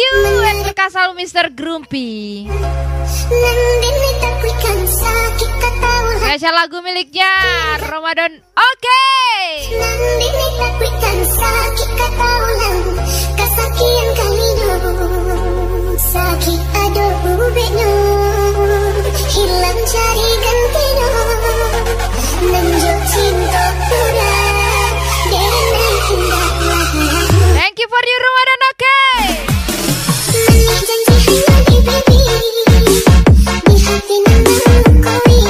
you and berkasal Mr. Grumpy. Spesial lagu miliknya Ramadan. Oke. Sakit aduh beno, hilang cari gantinya, menjuk cinta pura, dengan indahlah. Thank you for your Ramadan, oke. Janji hanya di baby, di hati mengakui,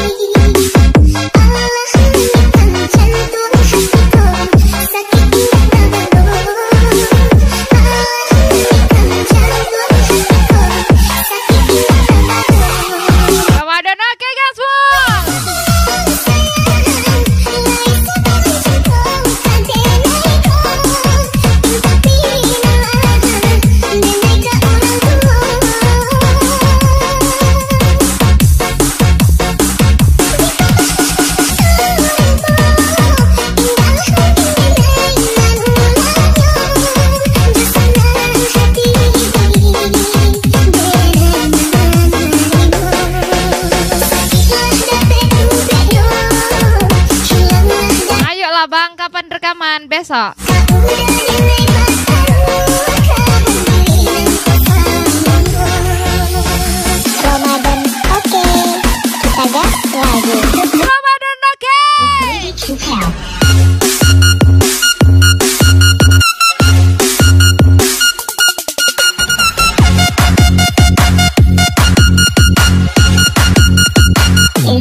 Allah hentikan jantung hatiku, sakit indah baru. Ramadan oke guys, semua. Ayolah bang, kapan rekaman? Besok. Ramadan oke, kita gas lagi. Ramadan oke. It's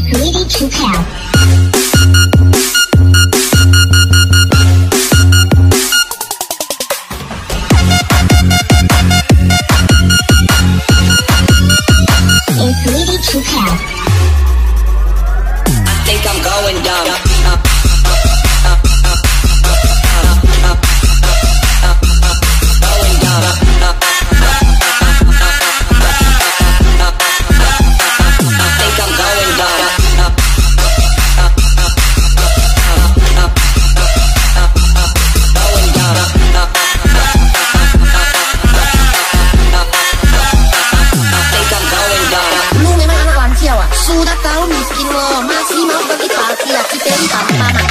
ready to help. It's ready to help. I think I'm going down. Going down. I think I'm going down. Going down. I think I'm going down. Lu memang anak lansia wah. Sudah tahu miskin lo, masih mau pergi party ya kita di tantangan.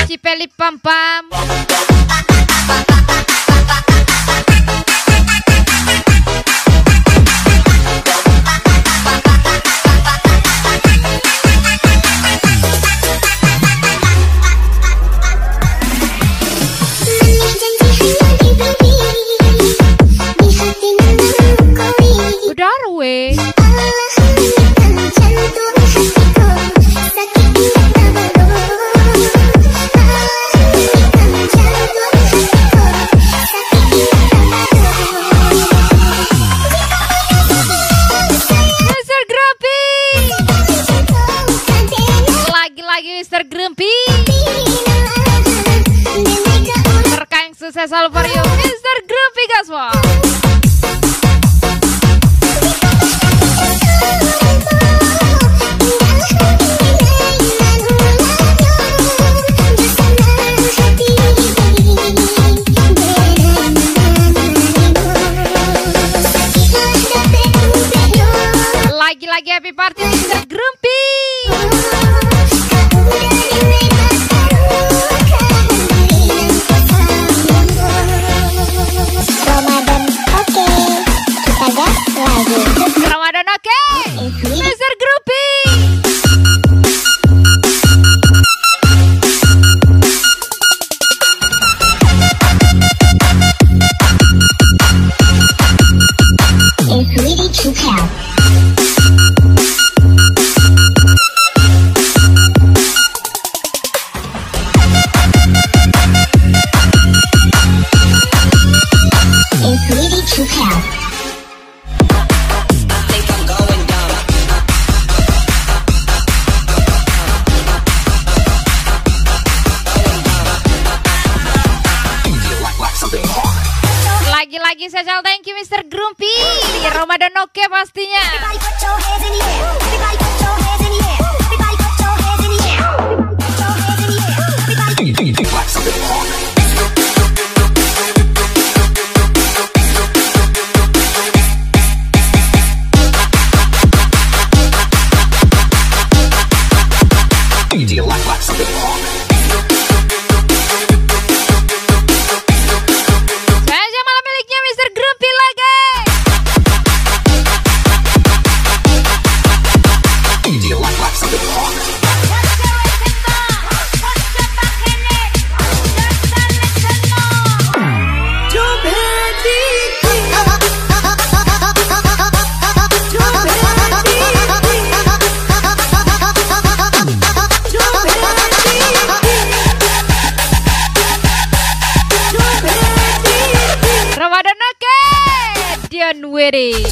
Cipeli pam pam. Udah we. Mr. Grumpy. Lagi-lagi Mr. Grumpy. Berkah yang sukses selalu for you, Mr. Grumpy guys. Wah. Lagi-lagi happy party Mr. Grumpy. Ramadan oke, kita gas lagi. Ramadan oke. Mr. Grumpy. It's ready to help. It's ready to help. I think I'm going down. Lagi-lagi lagi spesial thank you Mr. Grumpy. Ramadan oke pastinya. Everybody put your hands in the air. Everybody put your hands in the air. Everybody put your hands in the air. Everybody put your hands in the air. Everybody. Spesial malam miliknya Mr. Grumpy lagi. Ramadan oke. Dian Wiri.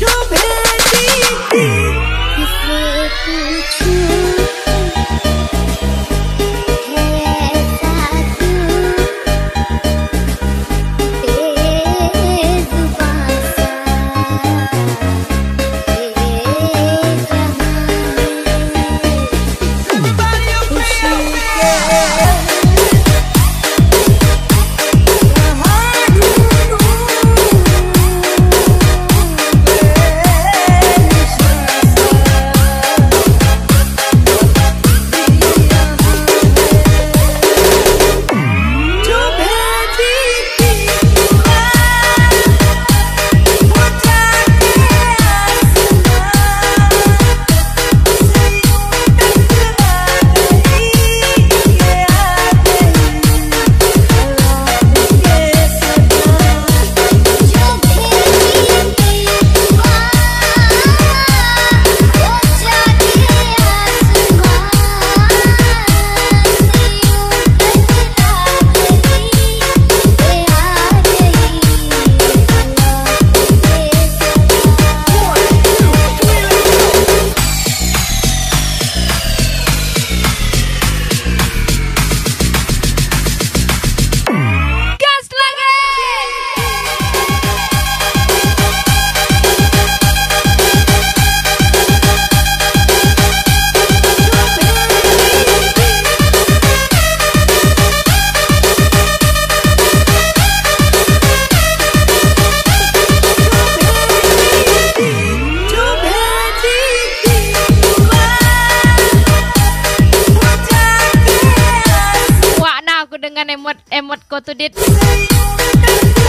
Emot kotudit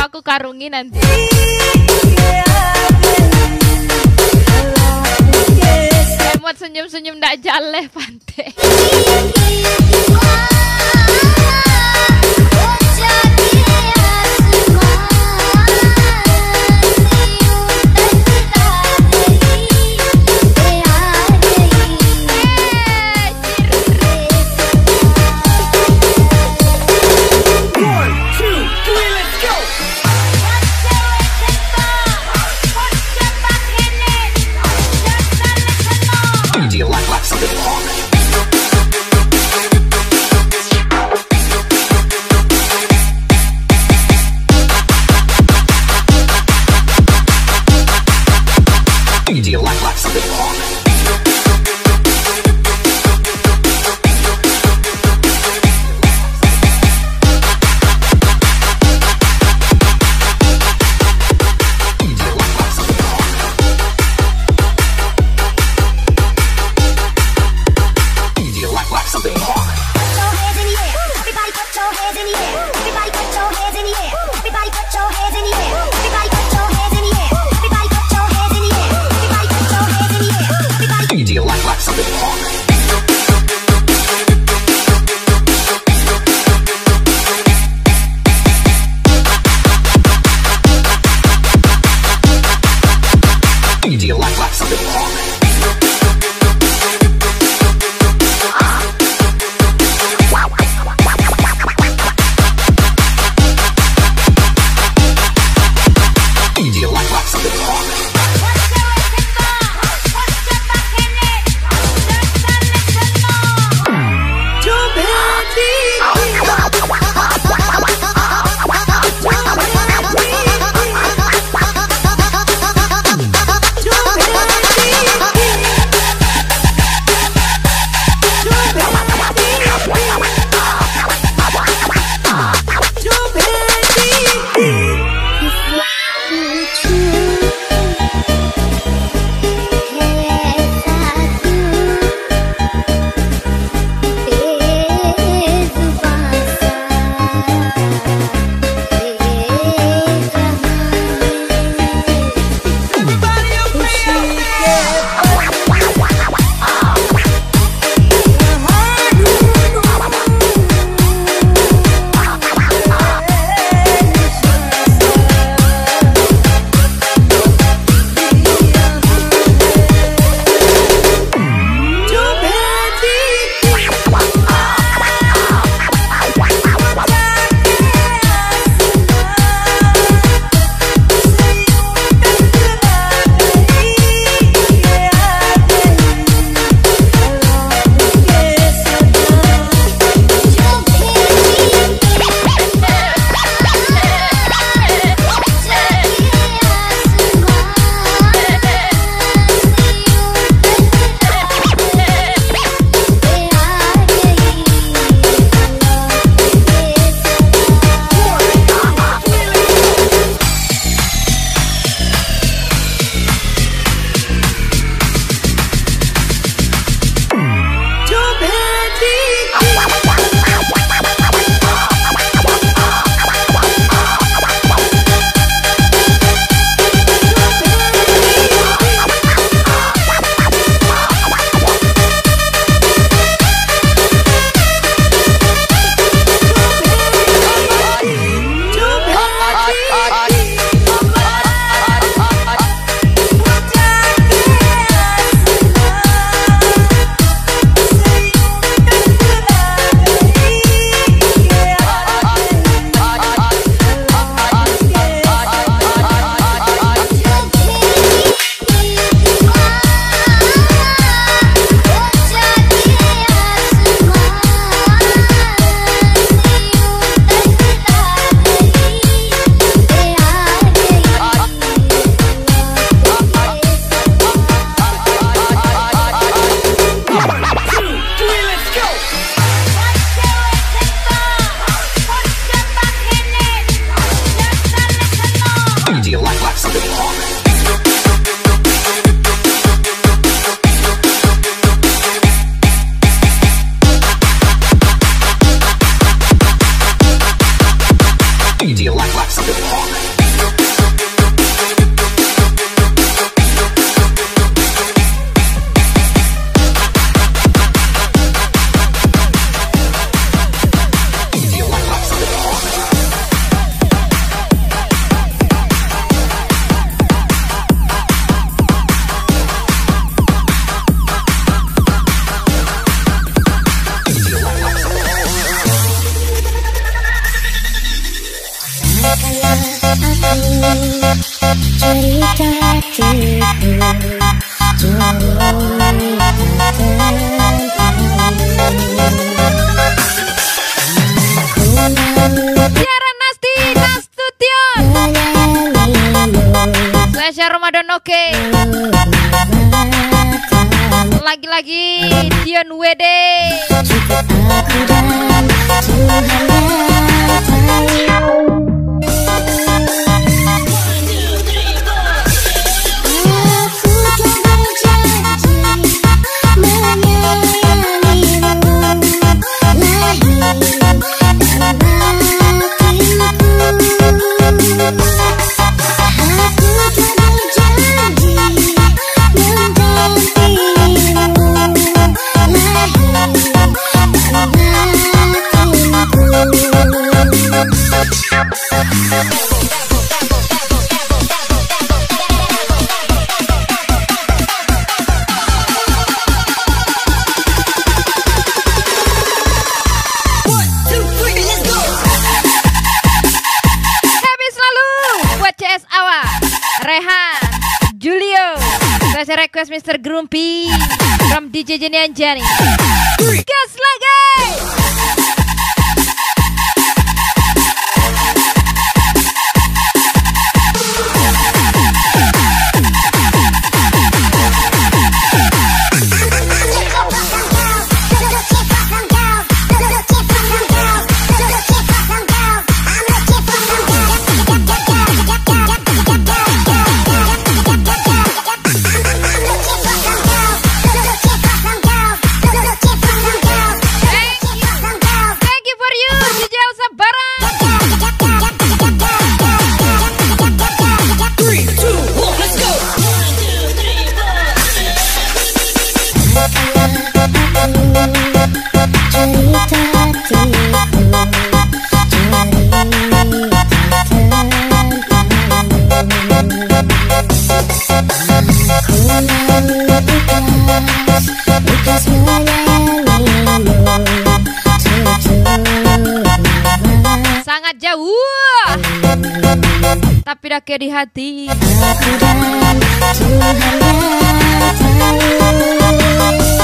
aku karungi nanti. Emot senyum-senyum ndak jaleh pantai. Everybody put your hands in the air. Tiara Nasti Nasution, Sasha Ramadan oke. Lagi-lagi Dion WD. Request Mr. Grumpy from DJ Jenny Anjani. Gas lagi. Sangat jauh, tapi dah kayak di hati.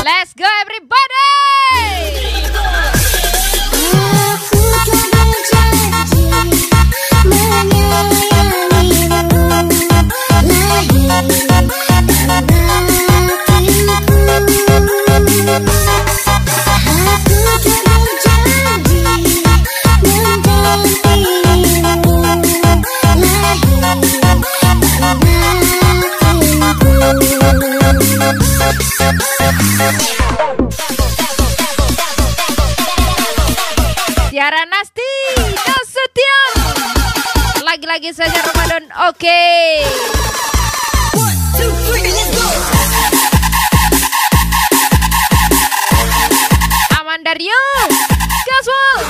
Let's go everybody. Tiara Nasti Nasution, lagi-lagi saja Ramadan oke. Aman Dario Gaswal.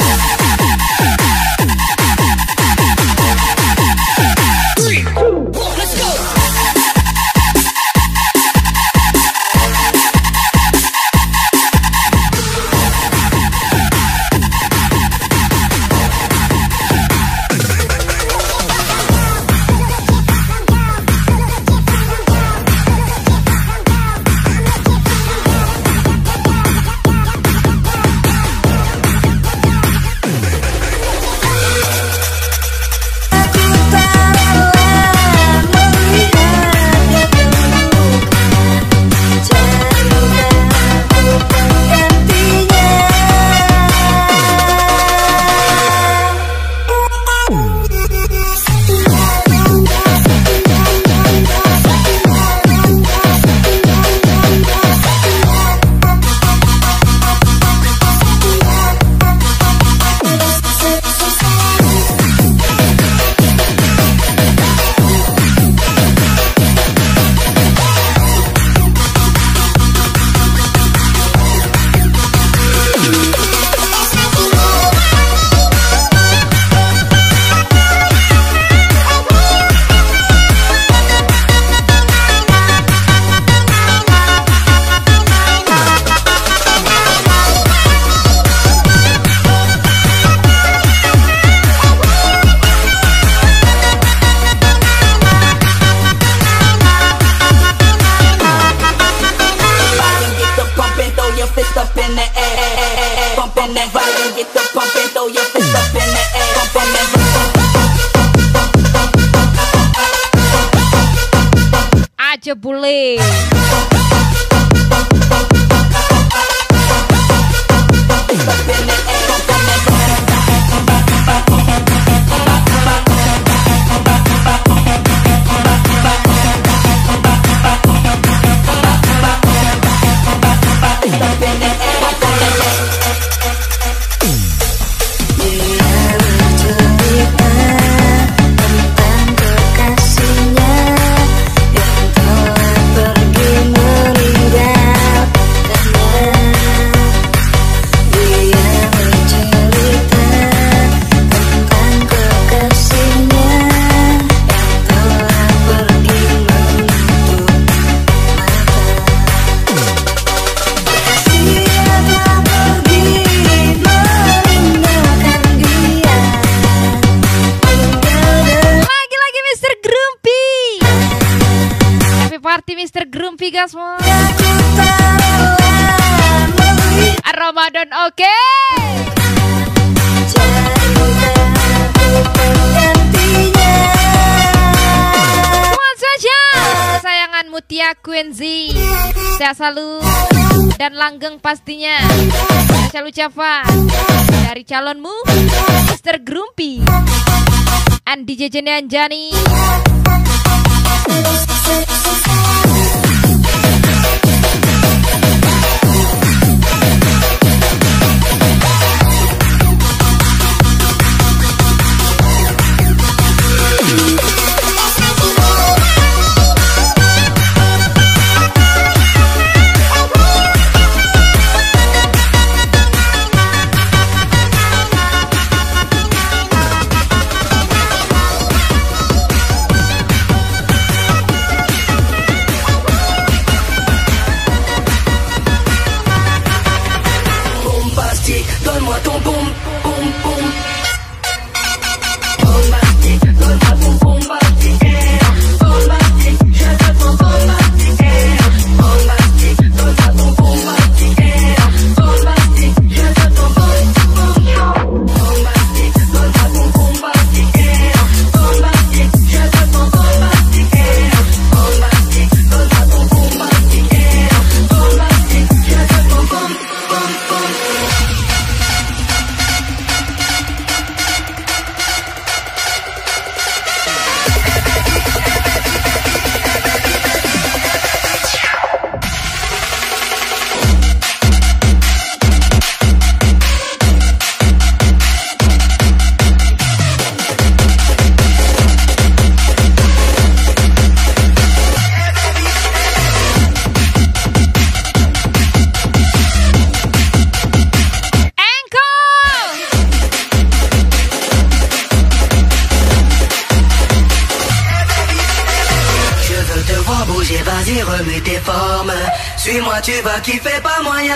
aja boleh. Mr. Grumpy guys semua. Ramadan oke. Semua saja kesayangan Mutia Quenzi. Sehat selalu dan langgeng pastinya. Saya ucapan dari calonmu Mr. Grumpy Andi Jejene Anjani.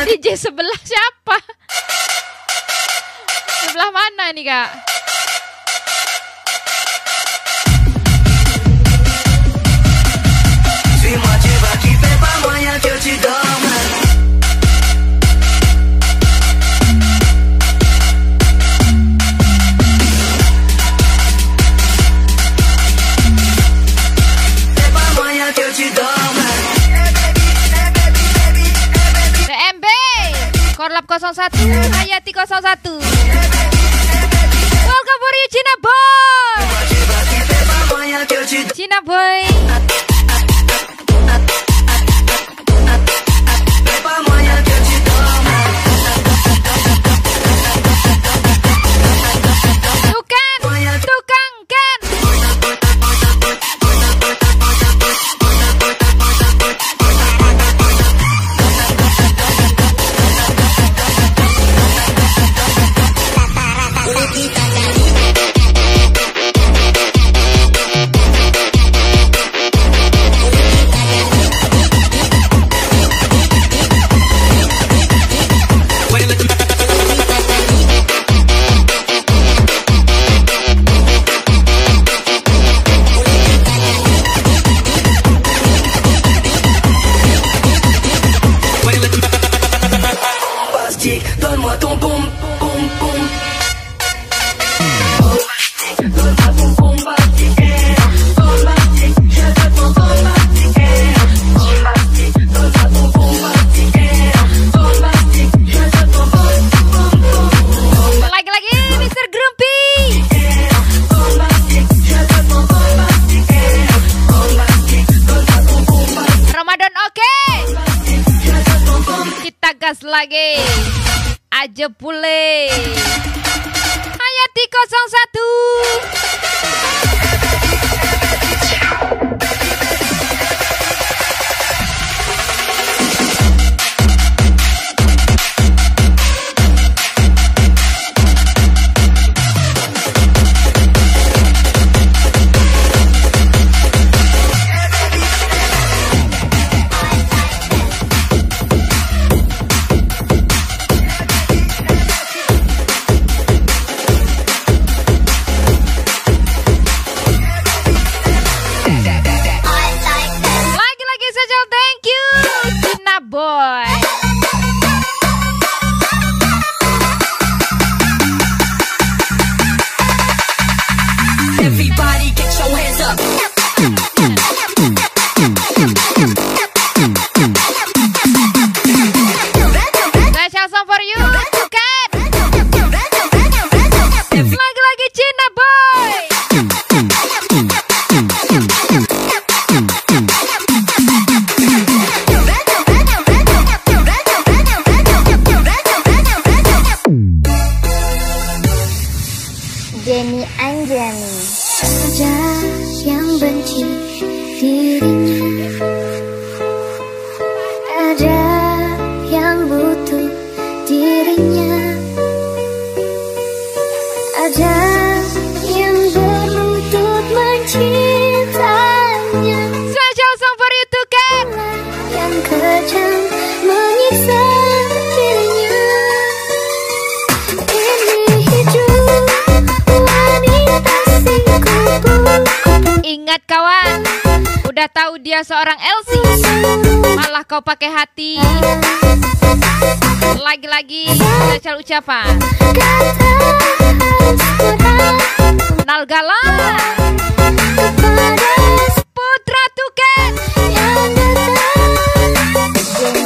DJ sebelah siapa? Sebelah mana ini kak? Korlap 01 Hayati 01. Welcome for you Cina boy. Cina boy. Tukang Ken. gas lagi. Aja pule. Hayati 01. Boy. Everybody get your hands up. Special song for you, Cat. Lagi-lagi Cina Boy. Jenny Anjani. Ada yang benci dirinya, ada yang butuh dirinya, ada yang berlutut mencintainya. Special song for you too, Cat. Yang kejam menyiksa dirinya. Ini hidup wanita si kupu-kupu. Ingat kawan, udah tahu dia seorang Elsie, malah kau pakai hati. Lagi-lagi special ucapan Kata kurang Nalgala kepada Putra Tuken. yang datang. Jenny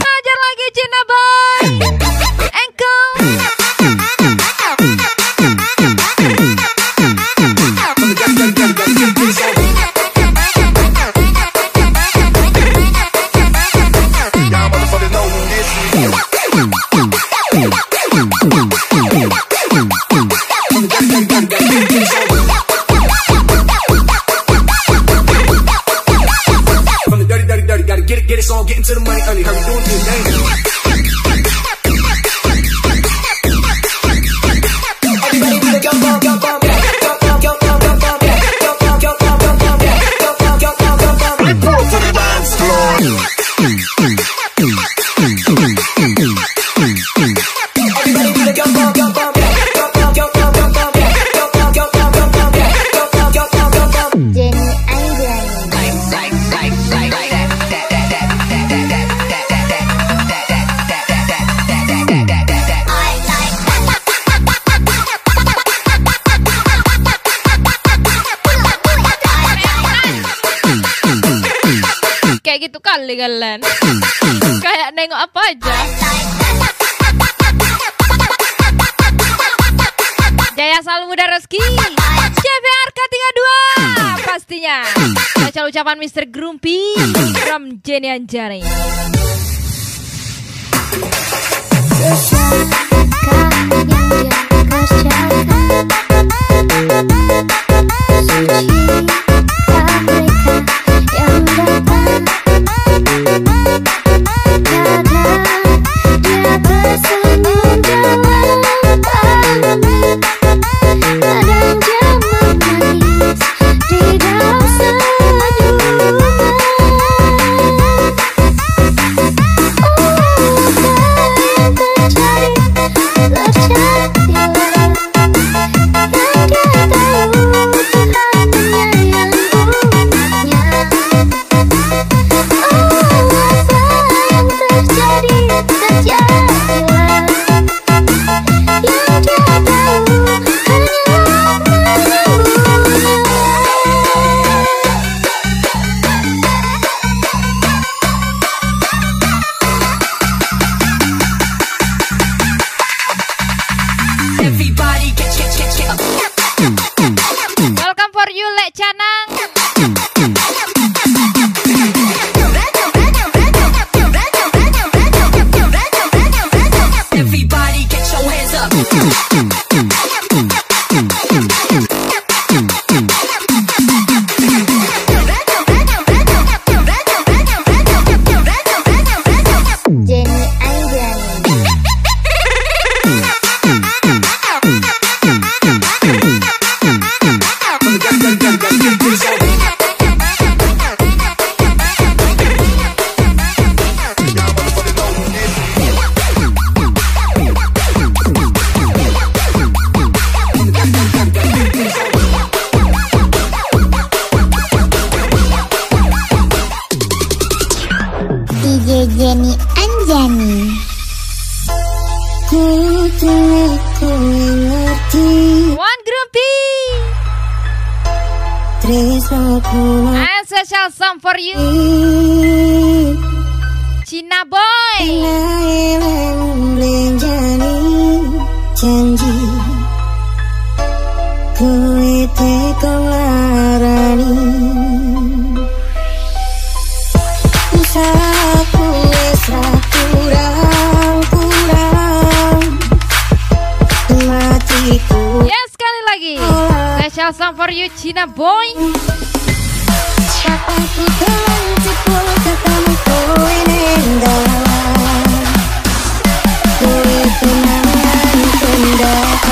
Ajar lagi Cina Boy. Engkau From the dirty, dirty, dirty, gotta get it, so I'm getting to the money early. Hurry, doing this thing. Everybody do the go, go, go, go, go, go, go, go, go, go, go, go, go, go, go, go, to the dance floor. Everybody do the go, go, go, go, go, go, go, go, go, go, go, go, go, go, go, go. Jenny Anjani. kayak gitu kali kalian. Kayak nengok apa aja. Jaya selalu muda rezeki. CVRK 32 pastinya. Baca ucapan Mr. Grumpy from Jenny Anjani. Dosakah yang dia kerjakan? Sucikah mereka yang datang? Kadang dia bersenyum jawabannya, kadang dia menangis di dalam senyuman. Oh, apa yang terjadi? And special song for you, Cina Boy. Janji kowe teko larani usahaku wis ra kurang matiku. Yes, sekali lagi special song for you, Cina Boy. Aku telan cepul ketemu kowe nendawan kowe kenangan kendak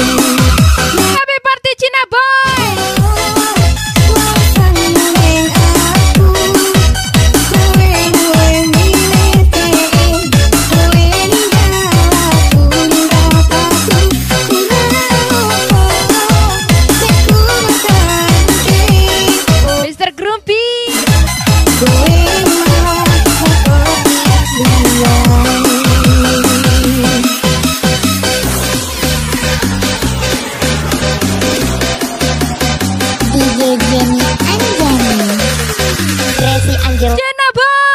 Happy birthday, Cina Boy. Mr. Grumpy. Cina Boy.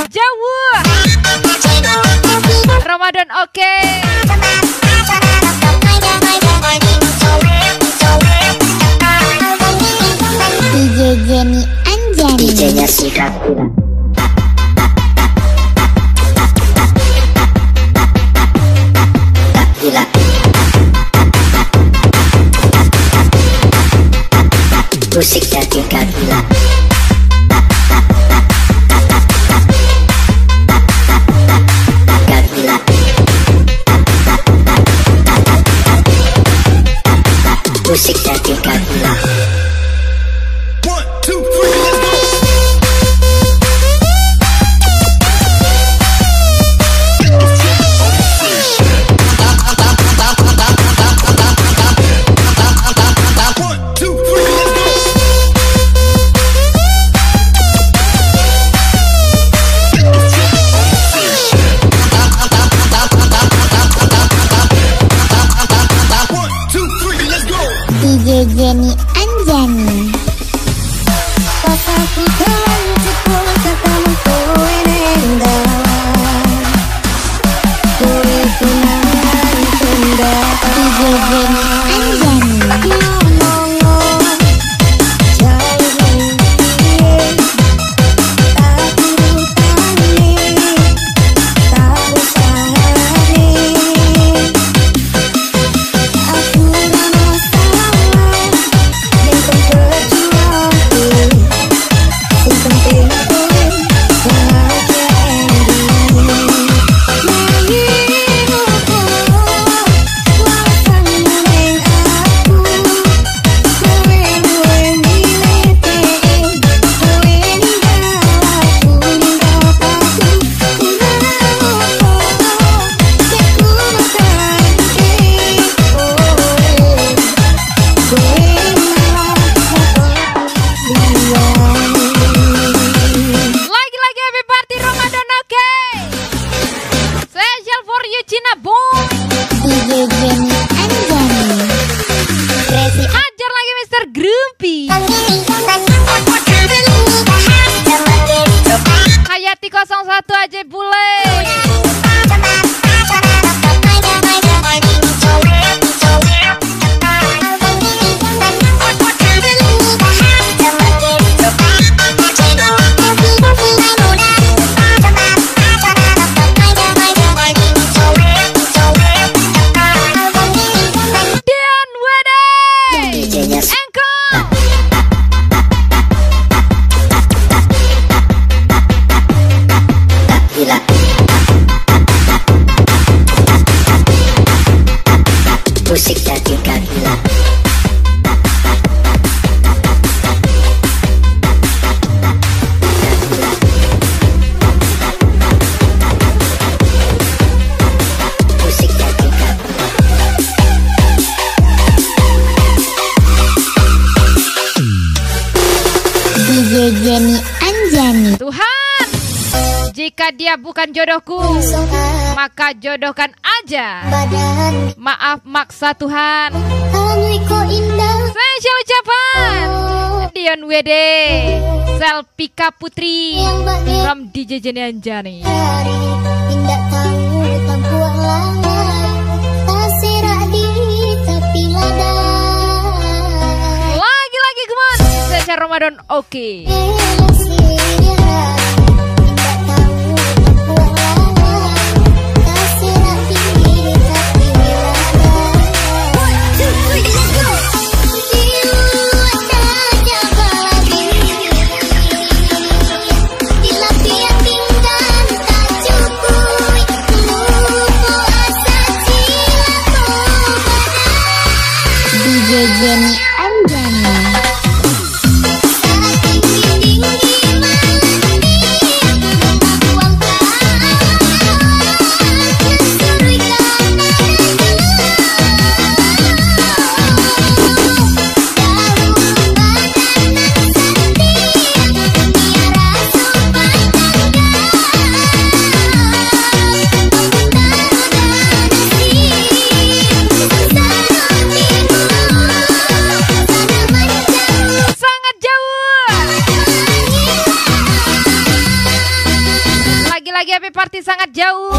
Jauh. Ramadan oke. DJ Jenny Anjani. DJ-nya sudah pulang. Tak gila. Musiknya juga gila. Gak gila. Musiknya juga gila. DJ Jenny Anjani. Papaku telan cepul ketemu kowe nendawan kowe kenangan kendak. DJ Jenny Anjani. musik jadi gila. Musik jadi gila. DJ Jenny Anjani. Tuhan, jika dia bukan jodohku, maka jodohkan aja. Badan Maaf maksa Tuhan. Angui ko indah. Spesial ucapan Dion WD Selpika Putri from DJ Jenny Anjani. Hari indah tahu tampuang langai. Tasirah diri tapi ladai. Lagi-lagi kemana? Spesial Ramadan oke. DJ Jenny Anjani. Sangat jauh. Lagi-lagi happy party sangat jauh.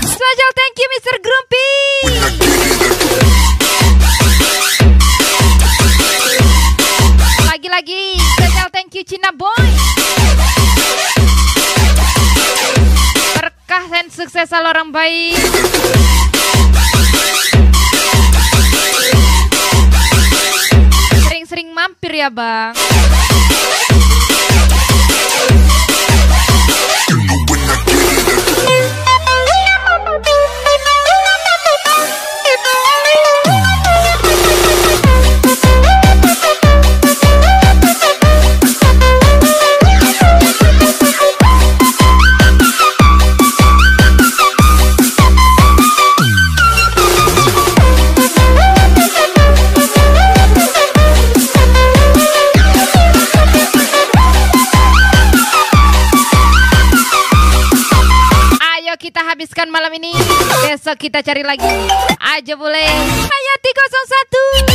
Spesial thank you Mr. Grumpy. Lagi-lagi spesial thank you Cina Boy. Berkah dan sukses selalu orang baik. Sering-sering mampir ya bang. Kita habiskan malam ini, besok kita cari lagi. Aja boleh. Hayati 01.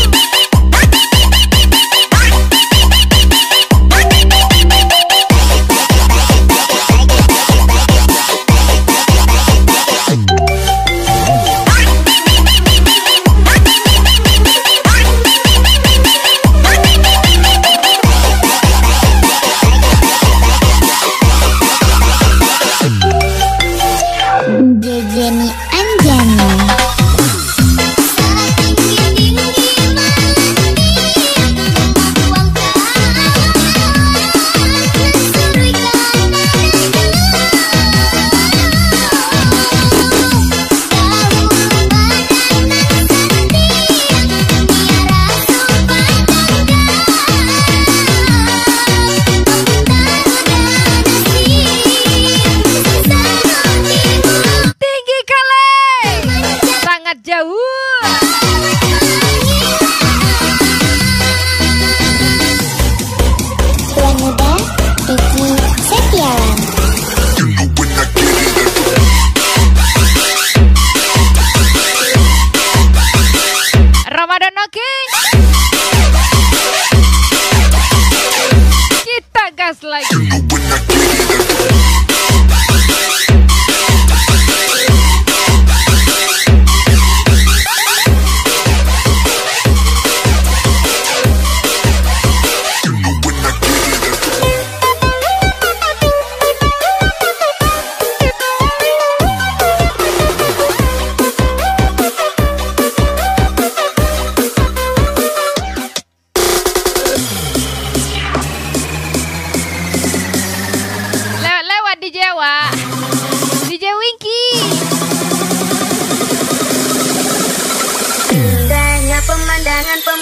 DJ Jenny Anjani.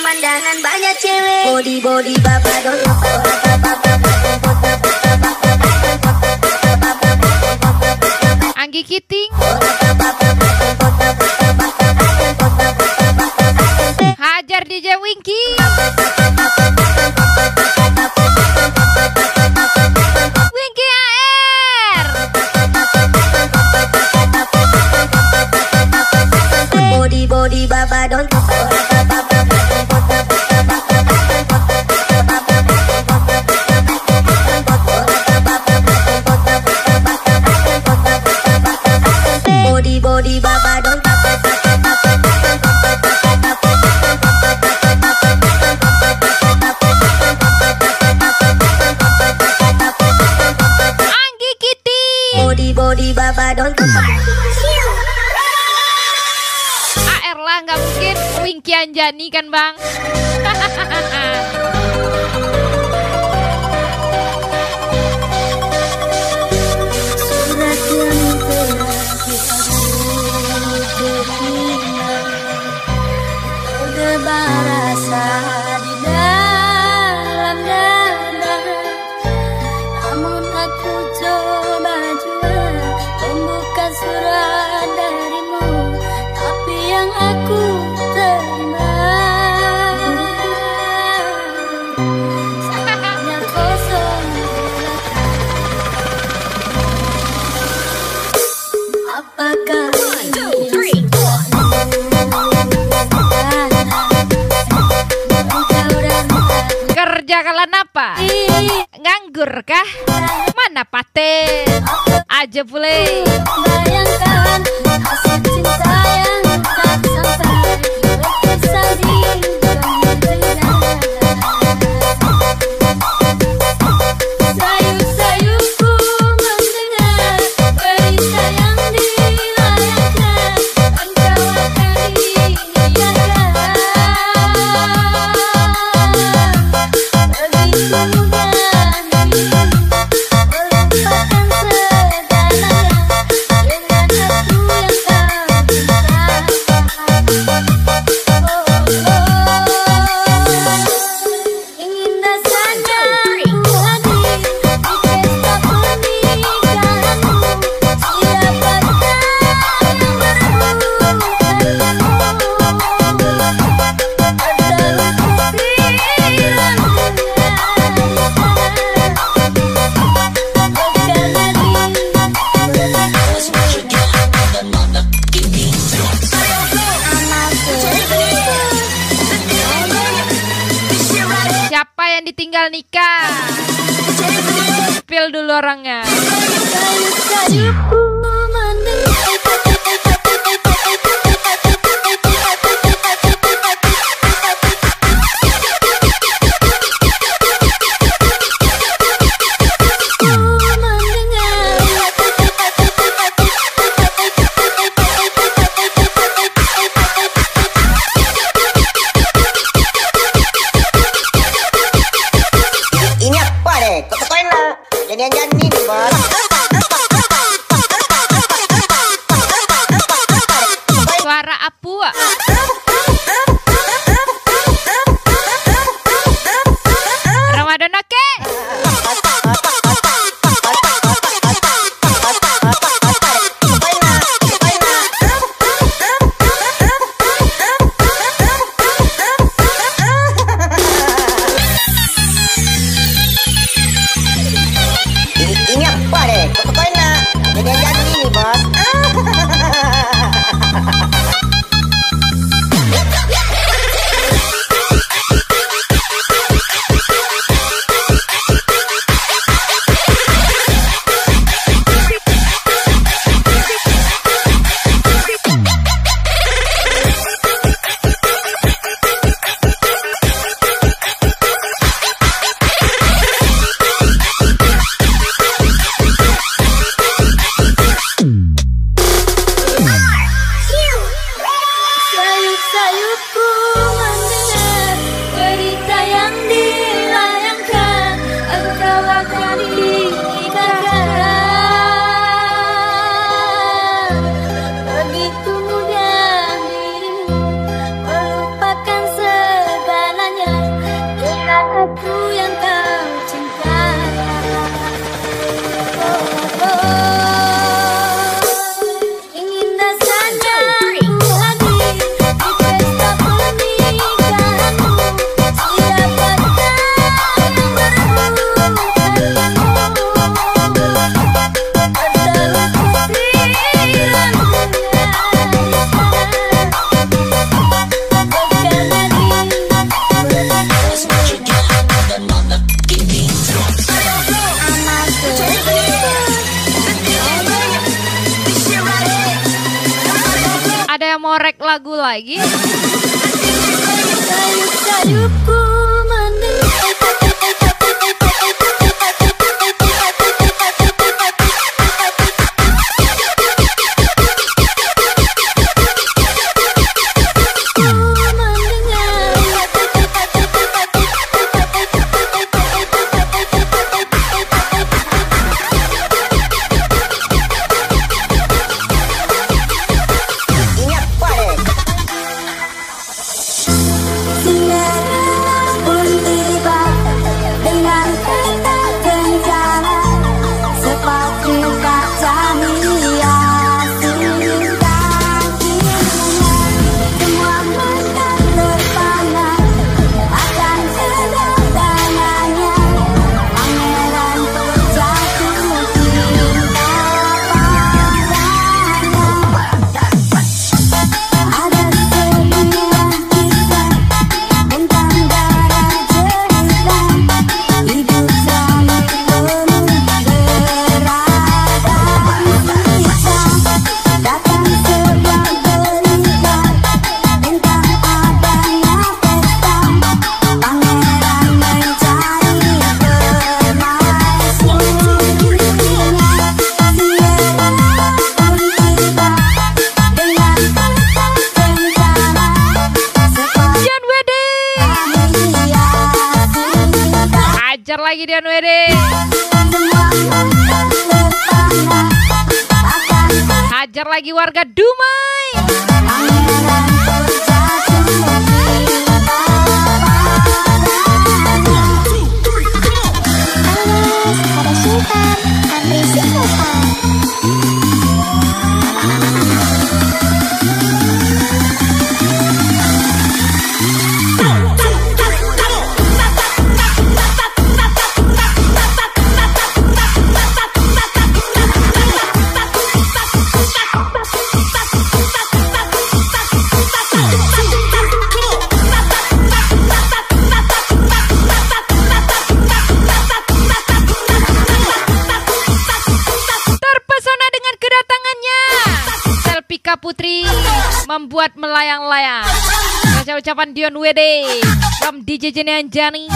pemandangan banyak cewek. Body baba don't Anggi Kiting, hajar DJ Winky, Winky AR, body baba don't body baba don't Anggi Kiting, body baba don't AR lah nggak mungkin Winky Anjani kan bang. surat yang telah udah berasa di dalam dada, namun aku coba juga membuka surat darimu, tapi yang aku terima hanya kosong belaka. Apakah Kerja kalian apa? Nganggur kah? Mana paten? Aja boleh. bayangkan hasil cinta yang tak sampai berpisah di sayu-sayuku mendengar berita yang dilayangkan, engkau akan diniakan. Begitu mudah melupakan segalanya dengan aku yang kau cinta. Ingin rasanya ku hadir di pesta pernikahanmu. Siapakah yang Siapa yang ditinggal nikah? Spill dulu orangnya. sayu-sayuku mendengar Ini apa deh? Kok koin lah. Jadi anjani nih, Bos. lagu lagi. Sayup-sayupku lagi Dian Wede. Hajar lagi warga Dumai. Ada Sultan, Andri Sultan. Putri membuat melayang-layang. Baca ucapan Dion WD from DJ Jenny Anjani.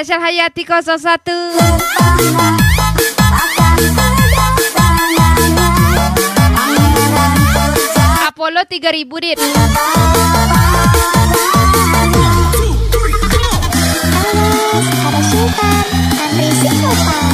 Spesial Hayati 01 Apollo 3000 dit. Ada Sultan, Andri Sultan.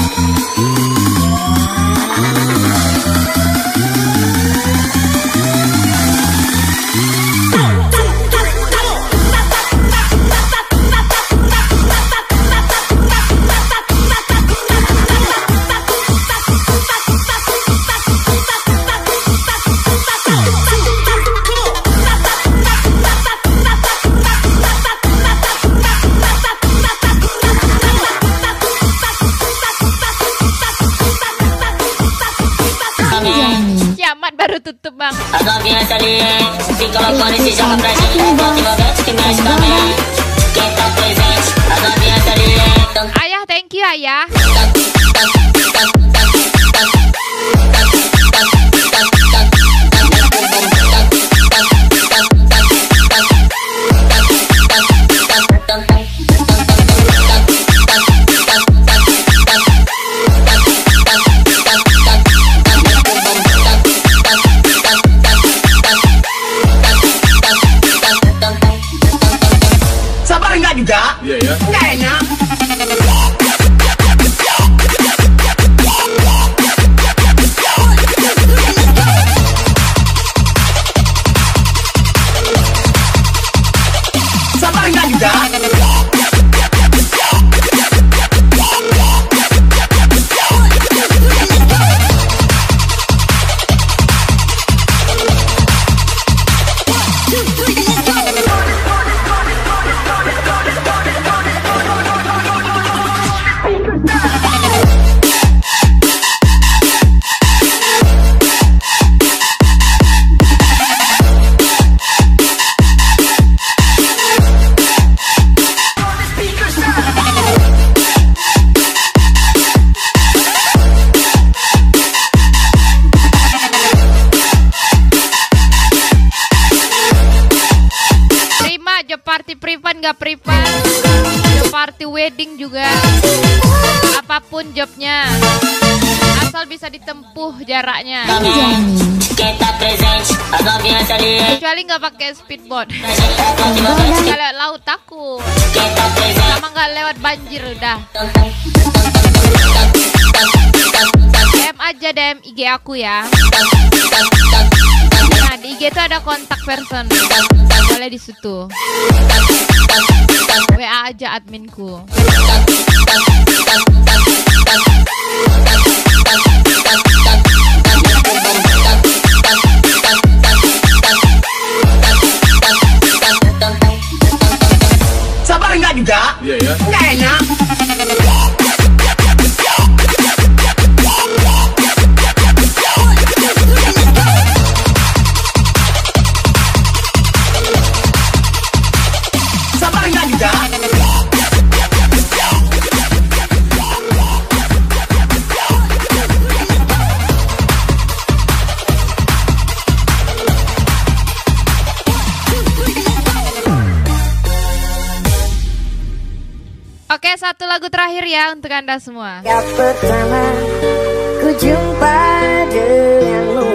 tutup bang. Ayah, thank you ayah. Sabar enggak juga? Iya ya. Enggak enak. Sabar enggak juga? Job party private nggak private, job party wedding juga, apapun jobnya, asal bisa ditempuh jaraknya. Kecuali nggak pakai speedboat, nggak lewat laut takut, sama nggak lewat banjir udah. DM aja DM IG aku ya. Nah di IG itu ada kontak person, boleh di situ. WA aja adminku. Sabar enggak juga? Iya ya. Enggak enak. Sabar enggak juga? Oke, satu lagu terakhir ya untuk Anda semua. Yang pertama ku jumpa denganmu,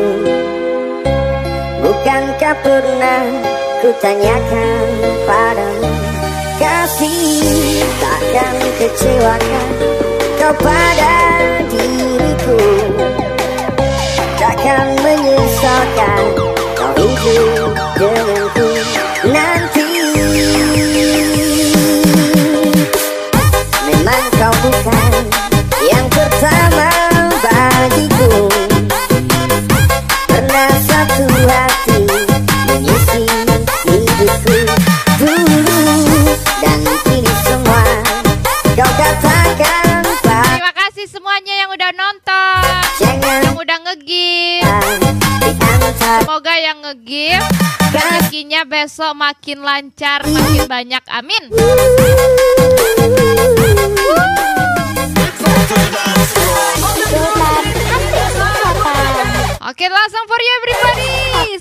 bukankah pernah ku tanyakan padamu, kasih takkan kecewakan kau pada diriku, takkan menyesalkan kau hidup denganku nanti. Memang kau bukan yang pertama bagiku, pernah satu hati mengisi hidupku dulu, dan kini semua kau katakan Terima kasih semuanya yang udah nonton, jangan yang udah nge-gift. diantar. Semoga yang nge-gift rezekinya besok makin lancar, makin banyak. Amin. Oke, langsung for you everybody.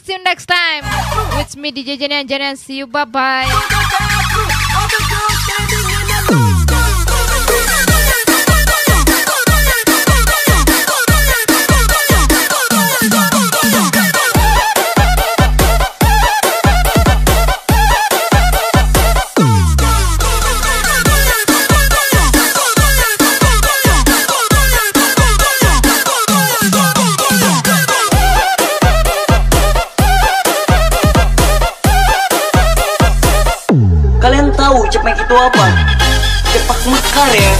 See you next time. With me DJ Jenny Anjani. See you, bye bye. Kalian tahu cepmek itu apa? Cepak mekar ya.